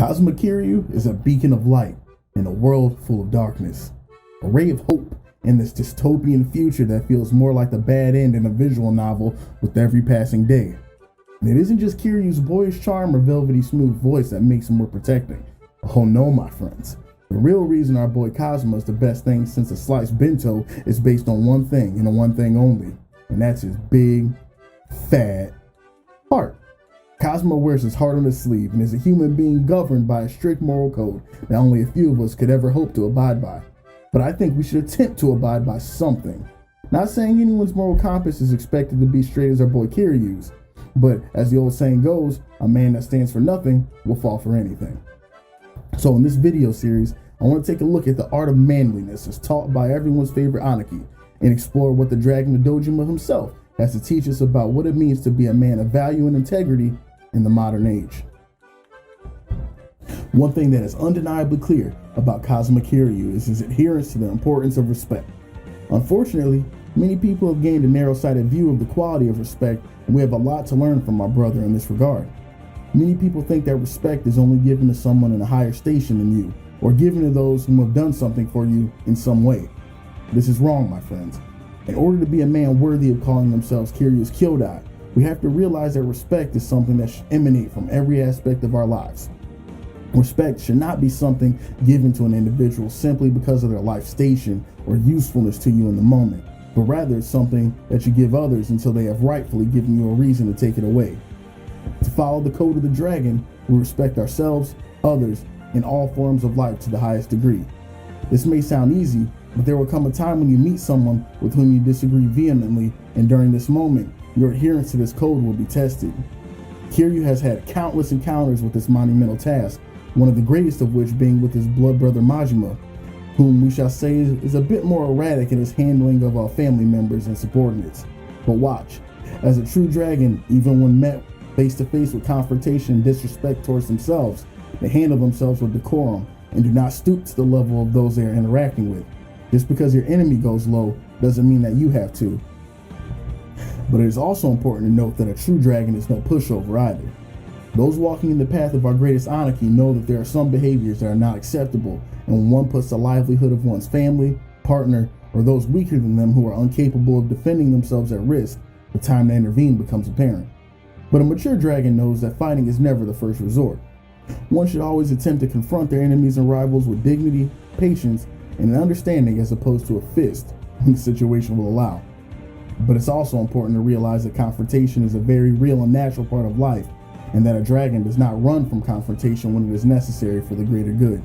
Kazuma Kiryu is a beacon of light in a world full of darkness, a ray of hope in this dystopian future that feels more like the bad end in a visual novel with every passing day. And it isn't just Kiryu's boyish charm or velvety smooth voice that makes him worth protecting. Oh no, my friends. The real reason our boy Kazuma is the best thing since a sliced bento is based on one thing and one thing only, and that's his big, fat heart. Kazuma wears his heart on his sleeve and is a human being governed by a strict moral code that only a few of us could ever hope to abide by. But I think we should attempt to abide by something. Not saying anyone's moral compass is expected to be straight as our boy Kiryu's, but as the old saying goes, a man that stands for nothing will fall for anything. So in this video series, I want to take a look at the art of manliness as taught by everyone's favorite Aniki and explore what the Dragon of Dojima himself has to teach us about what it means to be a man of value and integrity in the modern age. One thing that is undeniably clear about Kazuma Kiryu is his adherence to the importance of respect. Unfortunately, many people have gained a narrow-sighted view of the quality of respect, and we have a lot to learn from our brother in this regard. Many people think that respect is only given to someone in a higher station than you, or given to those who have done something for you in some way. This is wrong, my friends. In order to be a man worthy of calling themselves Kiryu's Kyodai, we have to realize that respect is something that should emanate from every aspect of our lives. Respect should not be something given to an individual simply because of their life station or usefulness to you in the moment, but rather it's something that you give others until they have rightfully given you a reason to take it away. To follow the code of the dragon, we respect ourselves, others, and all forms of life to the highest degree. This may sound easy, but there will come a time when you meet someone with whom you disagree vehemently, and during this moment, your adherence to this code will be tested. Kiryu has had countless encounters with this monumental task, one of the greatest of which being with his blood brother Majima, whom we shall say is a bit more erratic in his handling of our family members and subordinates. But watch, as a true dragon, even when met face to face with confrontation and disrespect towards themselves, they handle themselves with decorum and do not stoop to the level of those they are interacting with. Just because your enemy goes low doesn't mean that you have to. But it is also important to note that a true dragon is no pushover either. Those walking in the path of our greatest Aniki know that there are some behaviors that are not acceptable, and when one puts the livelihood of one's family, partner, or those weaker than them who are incapable of defending themselves at risk, the time to intervene becomes apparent. But a mature dragon knows that fighting is never the first resort. One should always attempt to confront their enemies and rivals with dignity, patience, and an understanding as opposed to a fist when the situation will allow. But it's also important to realize that confrontation is a very real and natural part of life, and that a dragon does not run from confrontation when it is necessary for the greater good.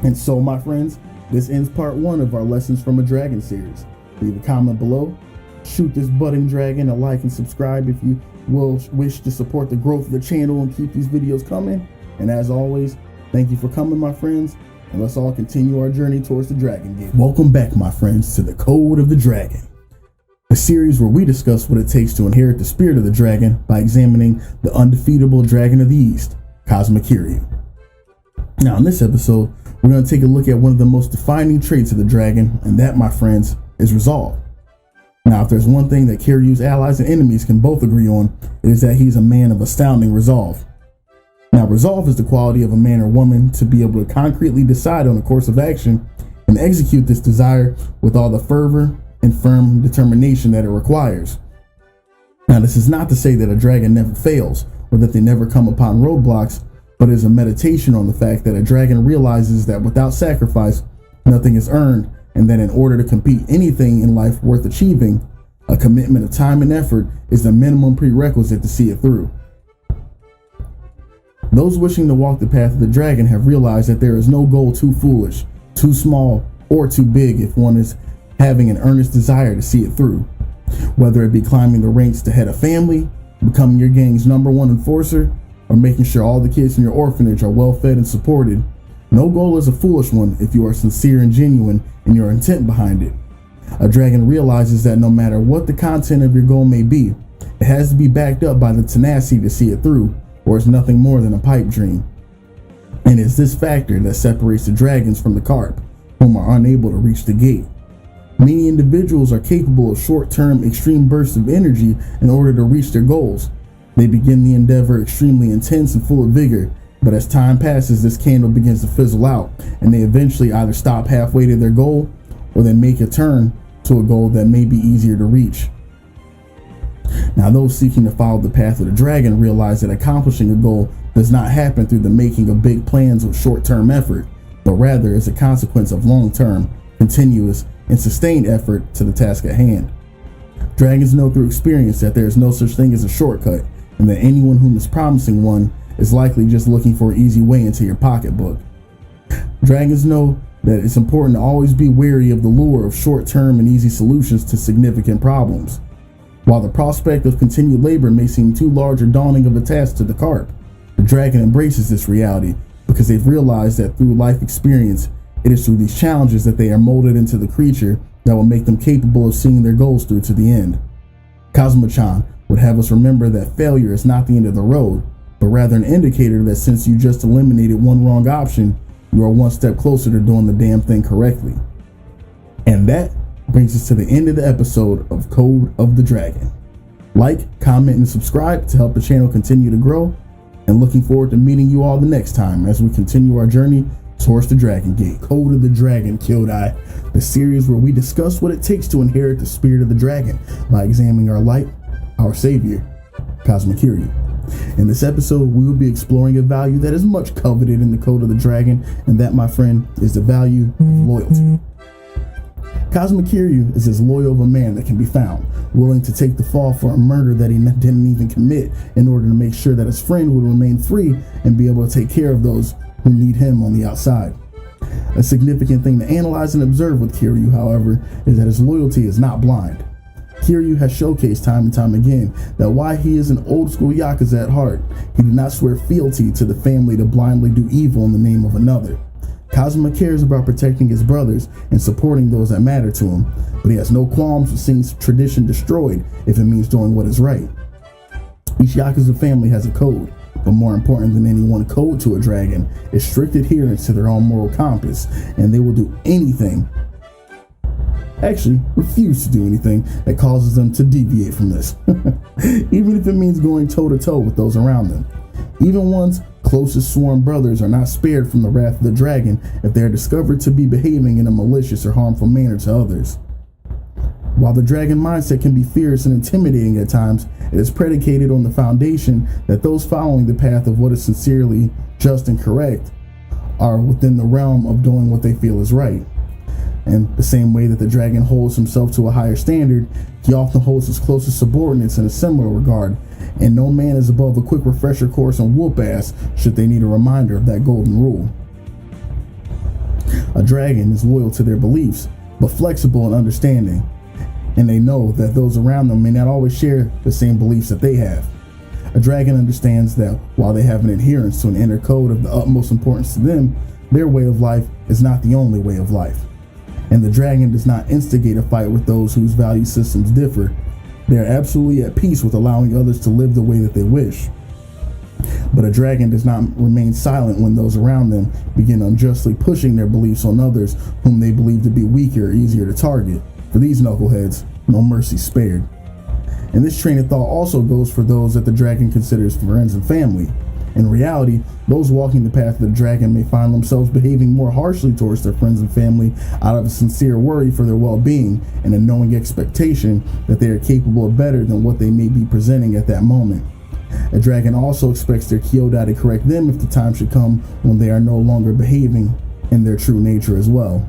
And so, my friends, this ends part 1 of our Lessons from a Dragon series. Leave a comment below, shoot this budding dragon a like and subscribe if you will wish to support the growth of the channel and keep these videos coming. And as always, thank you for coming, my friends, and let's all continue our journey towards the Dragon Gate. Welcome back, my friends, to the Code of the Dragon, a series where we discuss what it takes to inherit the spirit of the dragon by examining the undefeatable Dragon of the East, Kazuma Kiryu. Now, in this episode, we're going to take a look at one of the most defining traits of the dragon, and that, my friends, is resolve. Now, if there's one thing that Kiryu's allies and enemies can both agree on, it is that he's a man of astounding resolve. Now, resolve is the quality of a man or woman to be able to concretely decide on a course of action and execute this desire with all the fervor and firm determination that it requires. Now, this is not to say that a dragon never fails or that they never come upon roadblocks, but is a meditation on the fact that a dragon realizes that without sacrifice, nothing is earned, and that in order to compete anything in life worth achieving, a commitment of time and effort is the minimum prerequisite to see it through. Those wishing to walk the path of the dragon have realized that there is no goal too foolish, too small, or too big if one is having an earnest desire to see it through. Whether it be climbing the ranks to head a family, becoming your gang's #1 enforcer, or making sure all the kids in your orphanage are well fed and supported, no goal is a foolish one if you are sincere and genuine in your intent behind it. A dragon realizes that no matter what the content of your goal may be, it has to be backed up by the tenacity to see it through, or it's nothing more than a pipe dream. And it's this factor that separates the dragons from the carp, whom are unable to reach the gate. Many individuals are capable of short-term extreme bursts of energy in order to reach their goals. They begin the endeavor extremely intense and full of vigor, But as time passes, this candle begins to fizzle out, and they eventually either stop halfway to their goal, or they make a turn to a goal that may be easier to reach. Now, those seeking to follow the path of the dragon realize that accomplishing a goal does not happen through the making of big plans with short-term effort, but rather is a consequence of long-term, continuous, and sustained effort to the task at hand. Dragons know through experience that there is no such thing as a shortcut, and that anyone whom is promising one is likely just looking for an easy way into your pocketbook. Dragons know that it's important to always be wary of the lure of short-term and easy solutions to significant problems. While the prospect of continued labor may seem too large or daunting of a task to the carp, the dragon embraces this reality because they've realized that through life experience, it is through these challenges that they are molded into the creature that will make them capable of seeing their goals through to the end. Kazuma-chan would have us remember that failure is not the end of the road, but rather an indicator that since you just eliminated one wrong option, you are one step closer to doing the damn thing correctly. And that brings us to the end of the episode of Code of the Dragon. Like, comment, and subscribe to help the channel continue to grow, and looking forward to meeting you all the next time as we continue our journey towards the Dragon Gate. Code of the Dragon, Kyodai, the series where we discuss what it takes to inherit the spirit of the dragon by examining our light, our savior, Kazuma Kiryu. In this episode, we will be exploring a value that is much coveted in the Code of the Dragon, and that, my friend, is the value of loyalty. Kazuma Kiryu is as loyal of a man that can be found, willing to take the fall for a murder that he didn't even commit in order to make sure that his friend would remain free and be able to take care of those who need him on the outside. A significant thing to analyze and observe with Kiryu, however, is that his loyalty is not blind. Kiryu has showcased time and time again that while he is an old school Yakuza at heart, he did not swear fealty to the family to blindly do evil in the name of another. Kazuma cares about protecting his brothers and supporting those that matter to him, but he has no qualms with seeing tradition destroyed if it means doing what is right. Each Yakuza family has a code, but more important than any one code to a dragon is strict adherence to their own moral compass, and they will do anything, actually refuse to do anything, that causes them to deviate from this, even if it means going toe-to-toe with those around them. Even one's closest sworn brothers are not spared from the wrath of the dragon if they are discovered to be behaving in a malicious or harmful manner to others. While the dragon mindset can be fierce and intimidating at times, it is predicated on the foundation that those following the path of what is sincerely just and correct are within the realm of doing what they feel is right. And the same way that the dragon holds himself to a higher standard, he often holds his closest subordinates in a similar regard, and no man is above a quick refresher course on whoop ass should they need a reminder of that golden rule. A dragon is loyal to their beliefs, but flexible and understanding, and they know that those around them may not always share the same beliefs that they have. A dragon understands that while they have an adherence to an inner code of the utmost importance to them, their way of life is not the only way of life. And the dragon does not instigate a fight with those whose value systems differ. They are absolutely at peace with allowing others to live the way that they wish. But a dragon does not remain silent when those around them begin unjustly pushing their beliefs on others whom they believe to be weaker or easier to target. For these knuckleheads, no mercy spared. And this train of thought also goes for those that the dragon considers friends and family. In reality, those walking the path of the dragon may find themselves behaving more harshly towards their friends and family out of a sincere worry for their well-being and a knowing expectation that they are capable of better than what they may be presenting at that moment. A dragon also expects their Kyodai to correct them if the time should come when they are no longer behaving in their true nature as well.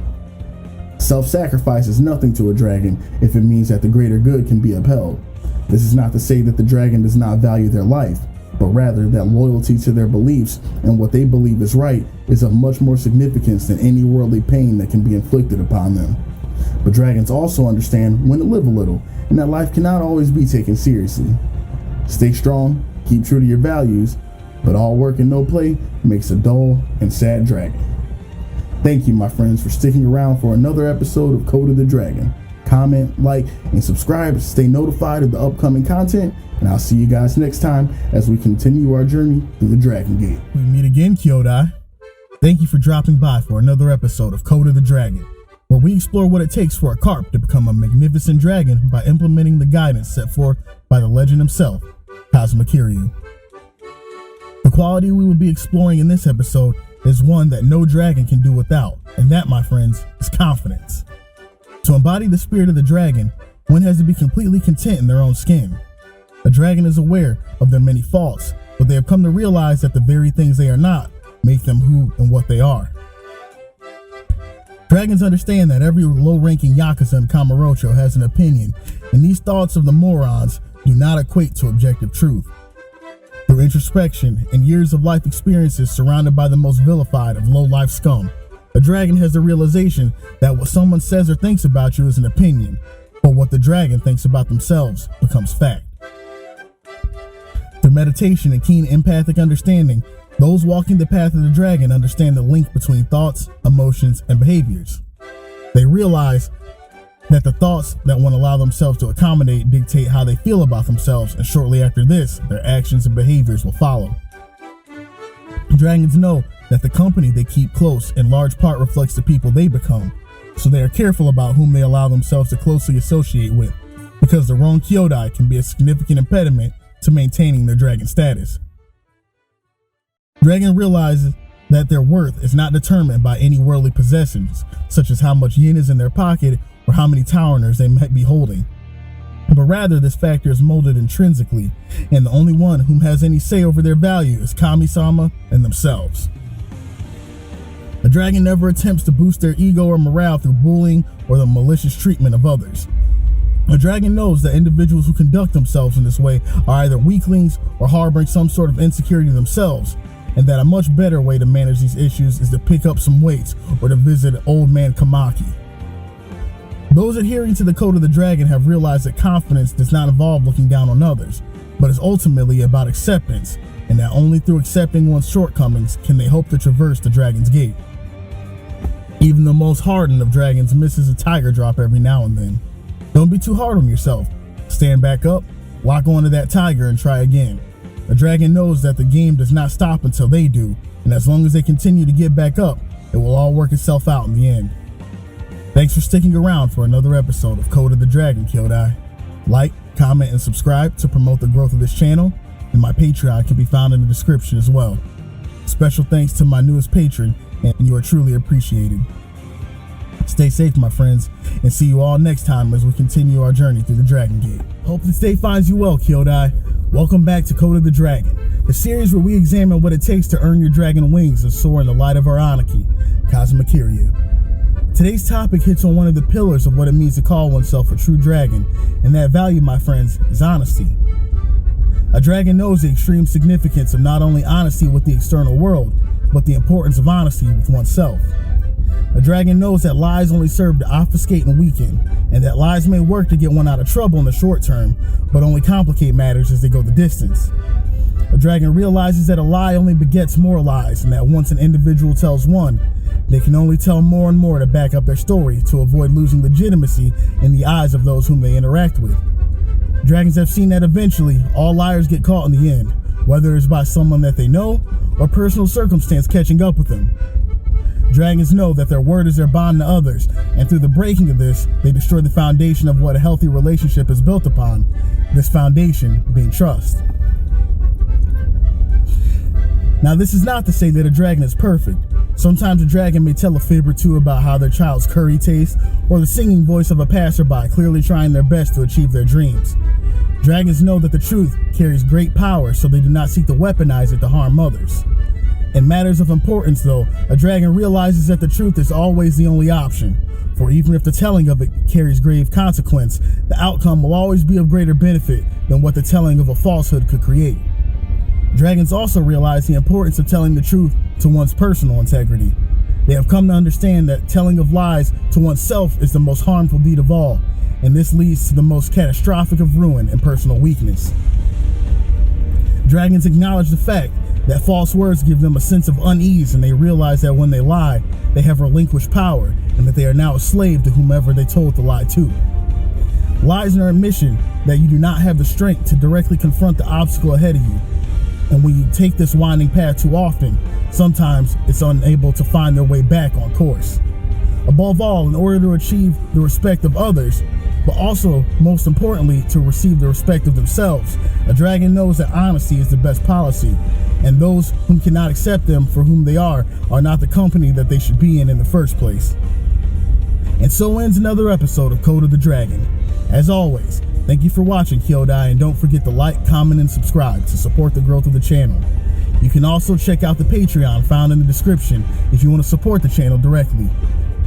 Self-sacrifice is nothing to a dragon if it means that the greater good can be upheld. This is not to say that the dragon does not value their life, but rather that loyalty to their beliefs and what they believe is right is of much more significance than any worldly pain that can be inflicted upon them. But dragons also understand when to live a little, and that life cannot always be taken seriously. Stay strong, keep true to your values, but all work and no play makes a dull and sad dragon. Thank you, my friends, for sticking around for another episode of Code of the Dragon. Comment, like, and subscribe to stay notified of the upcoming content, and I'll see you guys next time as we continue our journey through the Dragon Gate. We meet again, Kyodai. Thank you for dropping by for another episode of Code of the Dragon, where we explore what it takes for a carp to become a magnificent dragon by implementing the guidance set forth by the legend himself, Kazuma Kiryu. The The quality we will be exploring in this episode is one that no dragon can do without, and that, my friends, is confidence. To embody the spirit of the dragon, one has to be completely content in their own skin. A dragon is aware of their many faults, but they have come to realize that the very things they are not make them who and what they are. Dragons understand that every low-ranking Yakuza in Kamurocho has an opinion, and these thoughts of the morons do not equate to objective truth. Through introspection and years of life experiences surrounded by the most vilified of low-life scum, a dragon has the realization that what someone says or thinks about you is an opinion, but what the dragon thinks about themselves becomes fact. Through meditation and keen empathic understanding, those walking the path of the dragon understand the link between thoughts, emotions, and behaviors. They realize that the thoughts that one allow themselves to accommodate dictate how they feel about themselves, and shortly after this, their actions and behaviors will follow. Dragons know that the company they keep close in large part reflects the people they become, so they are careful about whom they allow themselves to closely associate with, because the wrong kyodai can be a significant impediment to maintaining their dragon status. Dragon realizes that their worth is not determined by any worldly possessions, such as how much yen is in their pocket or how many towerners they might be holding, but rather this factor is molded intrinsically, and the only one whom has any say over their value is Kami-sama and themselves. A dragon never attempts to boost their ego or morale through bullying or the malicious treatment of others. A dragon knows that individuals who conduct themselves in this way are either weaklings or harboring some sort of insecurity themselves, and that a much better way to manage these issues is to pick up some weights or to visit old man Kamaki. Those adhering to the code of the dragon have realized that confidence does not involve looking down on others, but is ultimately about acceptance, and that only through accepting one's shortcomings can they hope to traverse the dragon's gate. Even the most hardened of dragons misses a tiger drop every now and then. Don't be too hard on yourself. Stand back up, lock onto that tiger, and try again. A dragon knows that the game does not stop until they do, and as long as they continue to get back up, it will all work itself out in the end. Thanks for sticking around for another episode of Code of the Dragon, Kyodai. Like, comment, and subscribe to promote the growth of this channel, and my Patreon can be found in the description as well. Special thanks to my newest patron, and you are truly appreciated. Stay safe, my friends, and see you all next time as we continue our journey through the Dragon Gate. Hope this day finds you well, Kyodai. Welcome back to Code of the Dragon, the series where we examine what it takes to earn your dragon wings and soar in the light of our Anarchy, Kazuma Kiryu. Today's topic hits on one of the pillars of what it means to call oneself a true dragon, and that value, my friends, is honesty. A dragon knows the extreme significance of not only honesty with the external world, but the importance of honesty with oneself. A dragon knows that lies only serve to obfuscate and weaken, and that lies may work to get one out of trouble in the short term, but only complicate matters as they go the distance. A dragon realizes that a lie only begets more lies, and that once an individual tells one, they can only tell more and more to back up their story to avoid losing legitimacy in the eyes of those whom they interact with. Dragons have seen that eventually all liars get caught in the end, whether it's by someone that they know or personal circumstance catching up with them. Dragons know that their word is their bond to others, and through the breaking of this, they destroy the foundation of what a healthy relationship is built upon, this foundation being trust. Now, this is not to say that a dragon is perfect. Sometimes a dragon may tell a fib or two about how their child's curry tastes, or the singing voice of a passerby clearly trying their best to achieve their dreams. Dragons know that the truth carries great power, so they do not seek to weaponize it to harm others. In matters of importance, though, a dragon realizes that the truth is always the only option, for even if the telling of it carries grave consequence, the outcome will always be of greater benefit than what the telling of a falsehood could create. Dragons also realize the importance of telling the truth to one's personal integrity. They have come to understand that telling of lies to oneself is the most harmful deed of all, and this leads to the most catastrophic of ruin and personal weakness. Dragons acknowledge the fact that false words give them a sense of unease, and they realize that when they lie, they have relinquished power, and that they are now a slave to whomever they told the lie to. Lies are an admission that you do not have the strength to directly confront the obstacle ahead of you, and when you take this winding path too often, sometimes it's unable to find their way back on course. Above all, in order to achieve the respect of others, but also, most importantly, to receive the respect of themselves, a dragon knows that honesty is the best policy, and those whom cannot accept them for whom they are not the company that they should be in the first place. And so ends another episode of Code of the Dragon. As always, thank you for watching, Kyodai, and don't forget to like, comment, and subscribe to support the growth of the channel. You can also check out the Patreon found in the description if you want to support the channel directly.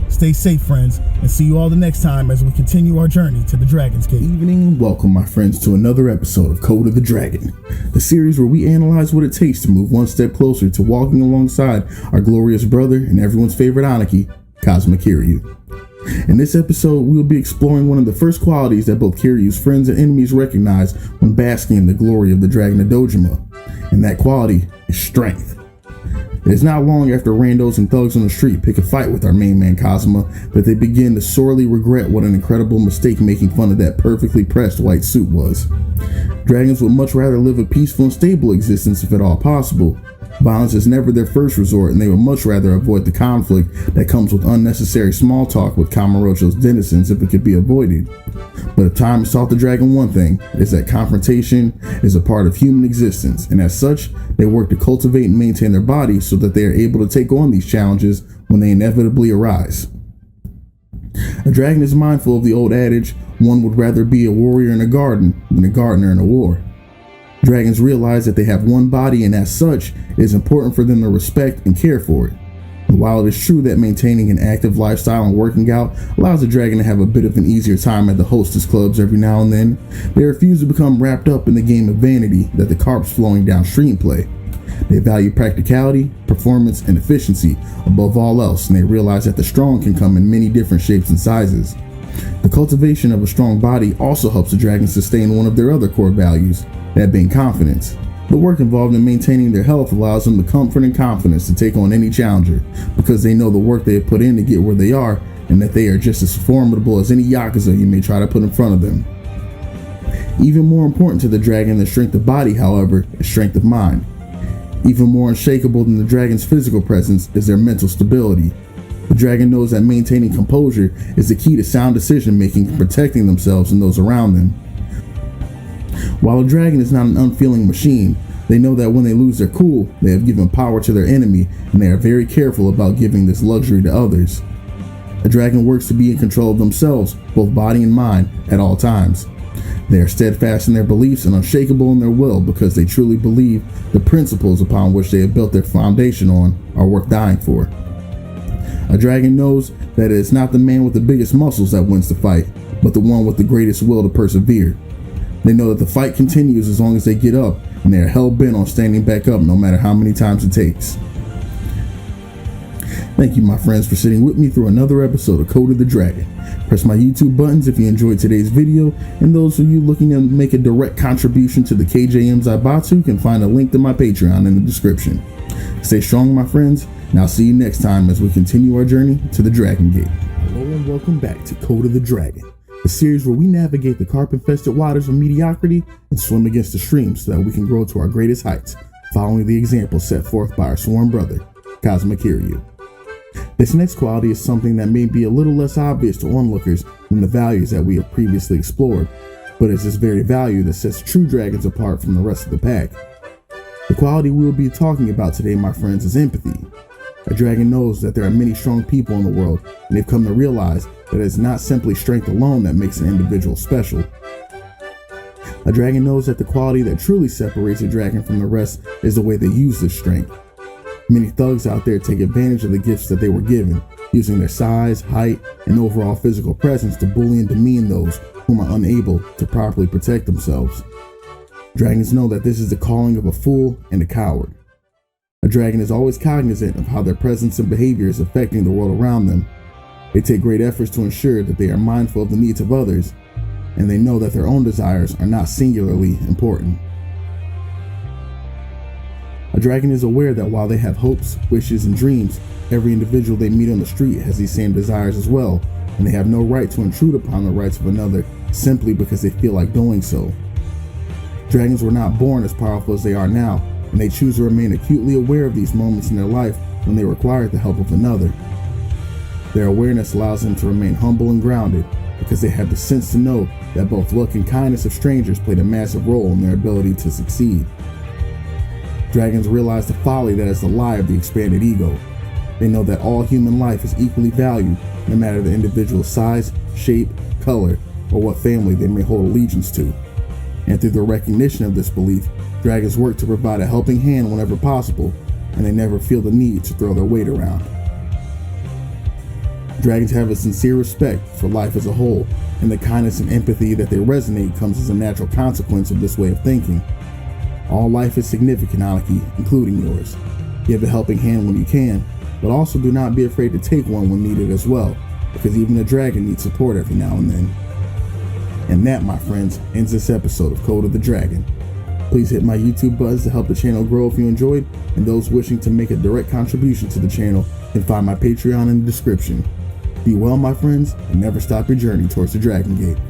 Stay safe, friends, and see you all the next time as we continue our journey to the Dragon's Gate. Good evening and welcome, my friends, to another episode of Code of the Dragon, the series where we analyze what it takes to move one step closer to walking alongside our glorious brother and everyone's favorite Aniki, Kazuma Kiryu. In this episode, we will be exploring one of the first qualities that both Kiryu's friends and enemies recognize when basking in the glory of the Dragon of Dojima, and that quality is strength. It is not long after randos and thugs on the street pick a fight with our main man Kazuma that they begin to sorely regret what an incredible mistake making fun of that perfectly pressed white suit was. Dragons would much rather live a peaceful and stable existence if at all possible. Violence is never their first resort, and they would much rather avoid the conflict that comes with unnecessary small talk with Kamurocho's denizens if it could be avoided. But if time has taught the dragon one thing, it is that confrontation is a part of human existence, and as such, they work to cultivate and maintain their bodies so that they are able to take on these challenges when they inevitably arise. A dragon is mindful of the old adage, one would rather be a warrior in a garden than a gardener in a war. Dragons realize that they have one body, and as such, it is important for them to respect and care for it. And while it is true that maintaining an active lifestyle and working out allows a dragon to have a bit of an easier time at the hostess clubs every now and then, they refuse to become wrapped up in the game of vanity that the carps flowing downstream play. They value practicality, performance, and efficiency above all else, and they realize that the strong can come in many different shapes and sizes. The cultivation of a strong body also helps the dragon sustain one of their other core values, that being confidence. The work involved in maintaining their health allows them the comfort and confidence to take on any challenger, because they know the work they have put in to get where they are, and that they are just as formidable as any Yakuza you may try to put in front of them. Even more important to the dragon than strength of body, however, is strength of mind. Even more unshakable than the dragon's physical presence is their mental stability. The dragon knows that maintaining composure is the key to sound decision making and protecting themselves and those around them. While a dragon is not an unfeeling machine, they know that when they lose their cool, they have given power to their enemy, and they are very careful about giving this luxury to others. A dragon works to be in control of themselves, both body and mind, at all times. They are steadfast in their beliefs and unshakable in their will because they truly believe the principles upon which they have built their foundation on are worth dying for. A dragon knows that it is not the man with the biggest muscles that wins the fight, but the one with the greatest will to persevere. They know that the fight continues as long as they get up, and they are hell-bent on standing back up no matter how many times it takes. Thank you, my friends, for sitting with me through another episode of Code of the Dragon. Press my YouTube buttons if you enjoyed today's video, and those of you looking to make a direct contribution to the KJM Zaibatsu can find a link to my Patreon in the description. Stay strong, my friends, and I'll see you next time as we continue our journey to the Dragon Gate. Hello and welcome back to Code of the Dragon, a series where we navigate the carp-infested waters of mediocrity and swim against the stream so that we can grow to our greatest heights, following the example set forth by our sworn brother, Kazuma Kiryu. This next quality is something that may be a little less obvious to onlookers than the values that we have previously explored, but it's this very value that sets true dragons apart from the rest of the pack. The quality we will be talking about today, my friends, is empathy. A dragon knows that there are many strong people in the world, and they've come to realize that it's not simply strength alone that makes an individual special. A dragon knows that the quality that truly separates a dragon from the rest is the way they use this strength. Many thugs out there take advantage of the gifts that they were given, using their size, height, and overall physical presence to bully and demean those whom are unable to properly protect themselves. Dragons know that this is the calling of a fool and a coward. A dragon is always cognizant of how their presence and behavior is affecting the world around them. They take great efforts to ensure that they are mindful of the needs of others, and they know that their own desires are not singularly important. A dragon is aware that while they have hopes, wishes, and dreams, every individual they meet on the street has these same desires as well, and they have no right to intrude upon the rights of another simply because they feel like doing so. Dragons were not born as powerful as they are now, and they choose to remain acutely aware of these moments in their life when they require the help of another. Their awareness allows them to remain humble and grounded because they have the sense to know that both luck and kindness of strangers played a massive role in their ability to succeed. Dragons realize the folly that is the lie of the expanded ego. They know that all human life is equally valued, no matter the individual's size, shape, color, or what family they may hold allegiance to. And through the recognition of this belief, dragons work to provide a helping hand whenever possible, and they never feel the need to throw their weight around. Dragons have a sincere respect for life as a whole, and the kindness and empathy that they resonate comes as a natural consequence of this way of thinking. All life is significant, Aniki, including yours. Give a helping hand when you can, but also do not be afraid to take one when needed as well, because even a dragon needs support every now and then. And that, my friends, ends this episode of Code of the Dragon. Please hit my YouTube buttons to help the channel grow if you enjoyed, and those wishing to make a direct contribution to the channel can find my Patreon in the description. Be well, my friends, and never stop your journey towards the Dragon Gate.